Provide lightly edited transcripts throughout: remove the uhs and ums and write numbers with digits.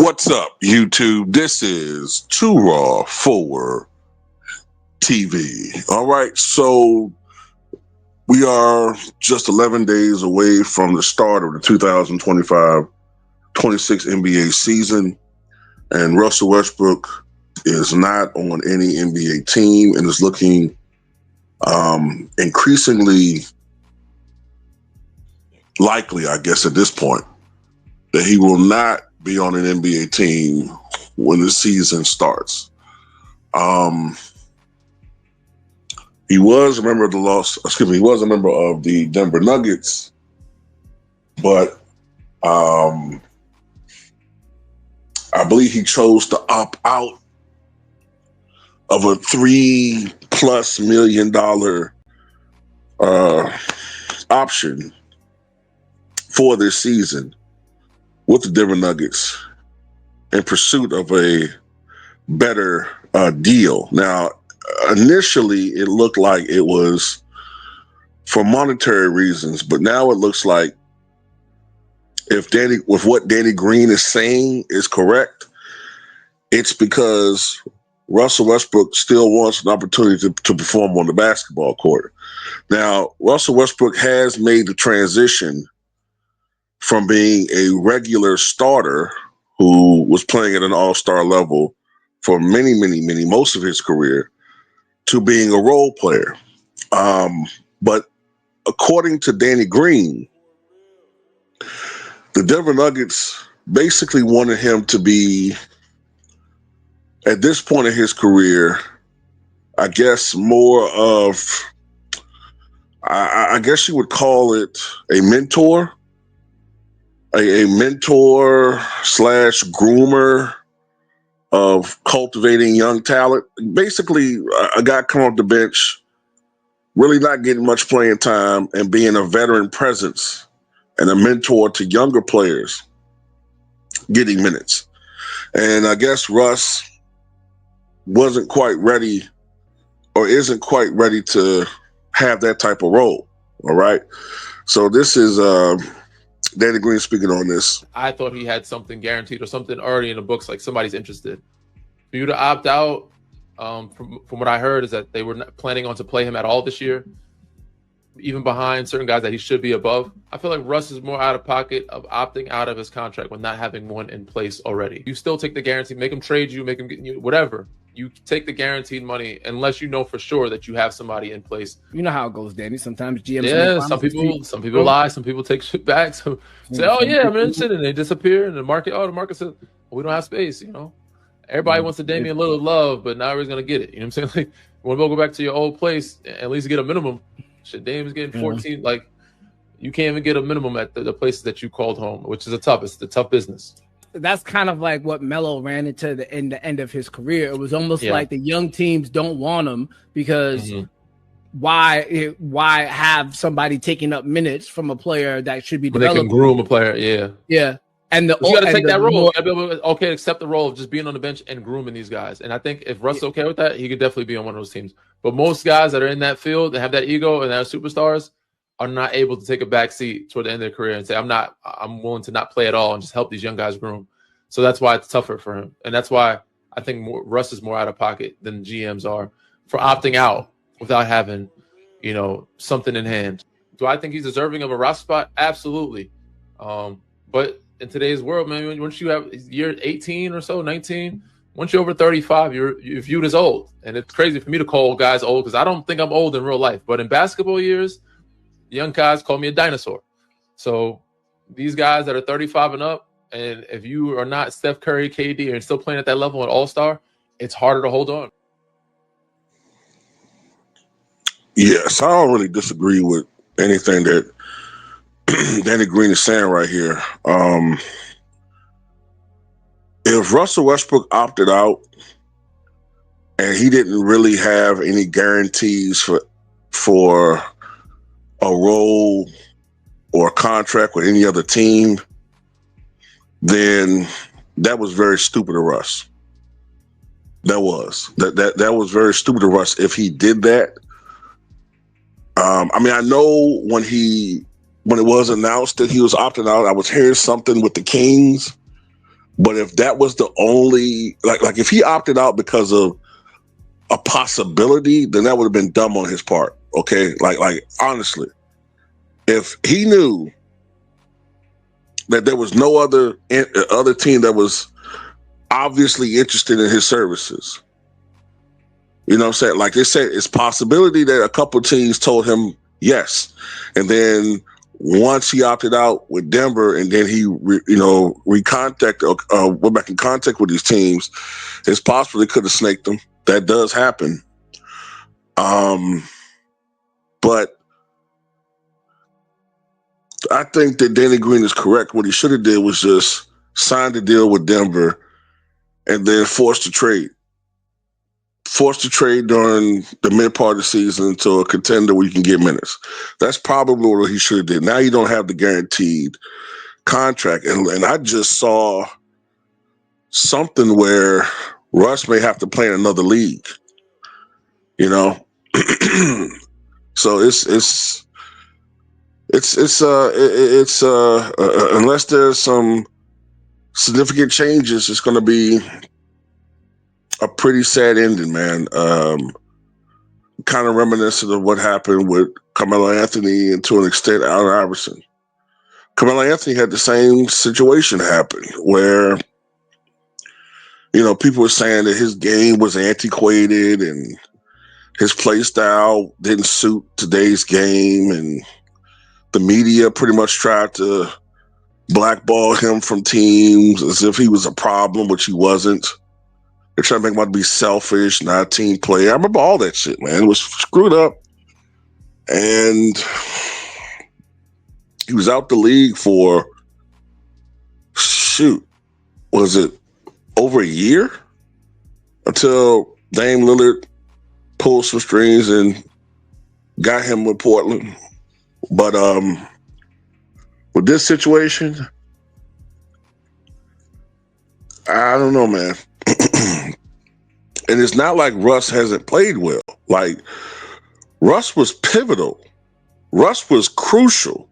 What's up, YouTube? This is Too Raw for TV. All right, so we are just 11 days away from the start of the 2025-26 NBA season, and Russell Westbrook is not on any NBA team and is looking increasingly likely, I guess, at this point, that he will not be on an NBA team when the season starts. He was a member of he was a member of the Denver Nuggets, but I believe he chose to opt out of a $3+ million option for this season with the Denver Nuggets in pursuit of a better deal. Now, initially, it looked like it was for monetary reasons, but now it looks like if what Danny Green is saying is correct, it's because Russell Westbrook still wants an opportunity to perform on the basketball court. Now, Russell Westbrook has made the transition from being a regular starter who was playing at an all-star level for most of his career to being a role player. But according to Danny Green, the Denver Nuggets basically wanted him to be, at this point in his career, I guess more of, I guess you would call it a mentor. A mentor / groomer of cultivating young talent. Basically, a guy coming off the bench, really not getting much playing time, and being a veteran presence and a mentor to younger players getting minutes. And I guess Russ wasn't quite ready or isn't quite ready to have that type of role. All right. So this is Danny Green speaking on this. I thought he had something guaranteed or something already in the books, like somebody's interested. For you to opt out, from what I heard, is that they were not planning on to play him at all this year, even behind certain guys that he should be above. I feel like Russ is more out of pocket of opting out of his contract when not having one in place already. You still take the guarantee, make him trade you, make him get you, whatever. You take the guaranteed money unless you know for sure that you have somebody in place. You know how it goes, Danny. Sometimes GMs. Yeah, some people lie, some people take shit back. So say, oh yeah, I'm interested, and they disappear. And the market says, well, we don't have space. You know, everybody wants a Damian Lillard love, but not everybody's gonna get it. You know what I'm saying? Like, when we'll go back to your old place, at least get a minimum. Shit, Damian's getting 14. Like, you can't even get a minimum at the places that you called home, which is it's the tough business. That's kind of like what Melo ran into the end of his career. It was almost like the young teams don't want him because why have somebody taking up minutes from a player that should be developed? They can groom a player, yeah. And you got to take that role. You got to be able to accept the role of just being on the bench and grooming these guys. And I think if Russ is okay with that, he could definitely be on one of those teams. But most guys that are in that field that have that ego and that are superstars are not able to take a back seat toward the end of their career and say, I'm willing to not play at all and just help these young guys groom. So that's why it's tougher for him. And that's why I think Russ is more out of pocket than GMs are for opting out without having, something in hand. Do I think he's deserving of a roster spot? Absolutely. But in today's world, man, once you have year 18 or so, 19, once you're over 35, you're viewed as old. And it's crazy for me to call guys old because I don't think I'm old in real life. But in basketball years, young guys call me a dinosaur. So these guys that are 35 and up, and if you are not Steph Curry, KD, and still playing at that level at All-Star, it's harder to hold on. Yes, I don't really disagree with anything that Danny Green is saying right here. If Russell Westbrook opted out and he didn't really have any guarantees for a role or a contract with any other team, then that was very stupid of Russ. That was very stupid of Russ if he did that. I know when it was announced that he was opting out, I was hearing something with the Kings But if that was the only, like if he opted out because of a possibility, then that would have been dumb on his part. Okay, like honestly, if he knew that there was no other team that was obviously interested in his services, you know what I'm saying? Like they said, it's possibility that a couple teams told him yes, and then once he opted out with Denver, and then he went back in contact with these teams, it's possible they could have snaked him. That does happen. But I think that Danny Green is correct. What he should have did was just sign the deal with Denver and then force the trade. Force the trade during the mid part of the season to a contender where you can get minutes. That's probably what he should have did. Now you don't have the guaranteed contract. And I just saw something where Russ may have to play in another league. You know? So it's unless there's some significant changes, it's going to be a pretty sad ending, man. Kind of reminiscent of what happened with Carmelo Anthony and to an extent Allen Iverson. Carmelo Anthony had the same situation happen where, you know, people were saying that his game was antiquated and his play style didn't suit today's game, and the media pretty much tried to blackball him from teams as if he was a problem, which he wasn't. They're trying to make him out to be selfish, not a team player. I remember all that shit, man. It was screwed up. And he was out the league for, was it over a year? Until Dame Lillard pulled some strings and got him with Portland. But with this situation, I don't know, man. And it's not like Russ hasn't played well. Like, Russ was pivotal. Russ was crucial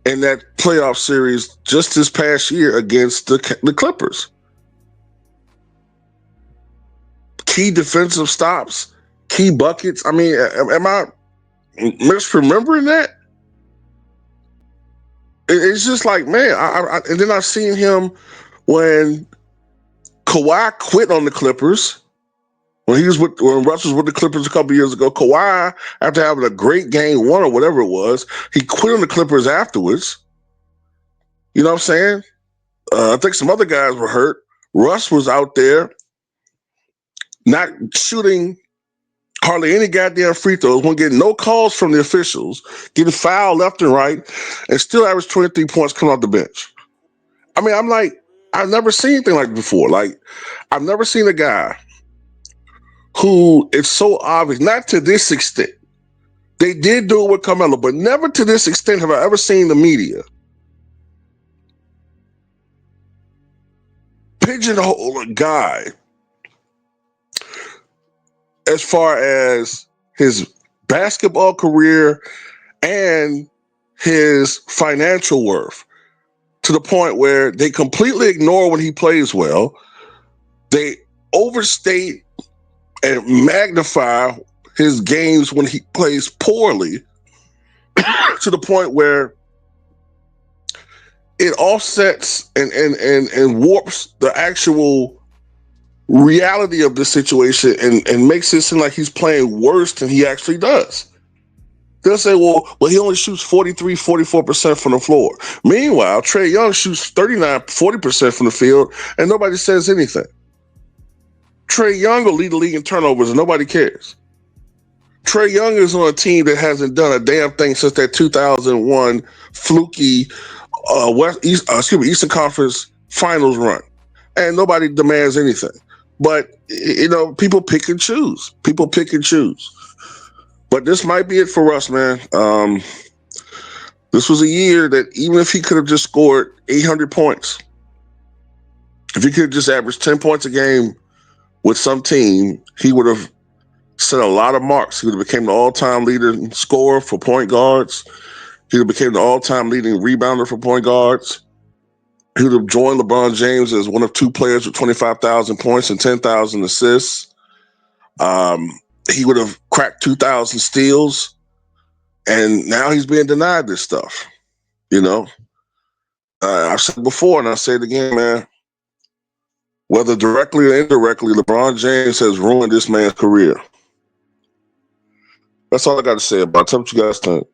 in that playoff series just this past year against the Clippers. Key defensive stops, key buckets. I mean, am I misremembering that? It's just like, man, and then I've seen him when Kawhi quit on the Clippers. When Russ was with the Clippers a couple years ago, Kawhi, after having a great game one or whatever it was, he quit on the Clippers afterwards. You know what I'm saying? I think some other guys were hurt. Russ was out there not shooting hardly any goddamn free throws, wasn't getting no calls from the officials, getting fouled left and right, and still averaged 23 points coming off the bench. I mean, I'm like, I've never seen anything like before. Like, I've never seen a guy who it's so obvious, not to this extent. They did do it with Carmelo, but never to this extent have I ever seen the media pigeonhole a guy as far as his basketball career and his financial worth, to the point where they completely ignore when he plays well. They overstate and magnify his games when he plays poorly to the point where it offsets and warps the actual reality of the situation and makes it seem like he's playing worse than he actually does. They'll say, well, he only shoots 43, 44% from the floor. Meanwhile, Trae Young shoots 39, 40% from the field, and nobody says anything. Trae Young will lead the league in turnovers, and nobody cares. Trae Young is on a team that hasn't done a damn thing since that 2001 fluky Eastern Conference Finals run, and nobody demands anything. But, you know, people pick and choose. But this might be it for us, man. This was a year that even if he could have just scored 800 points, if he could have just averaged 10 points a game with some team, he would have set a lot of marks. He would have become the all-time leader scorer for point guards. He would have become the all-time leading rebounder for point guards. He would have joined LeBron James as one of two players with 25,000 points and 10,000 assists. He would have cracked 2,000 steals, and now he's being denied this stuff. You know, I've said it before, and I say it again, man. Whether directly or indirectly, LeBron James has ruined this man's career. That's all I got to say about it. Tell me what you guys think.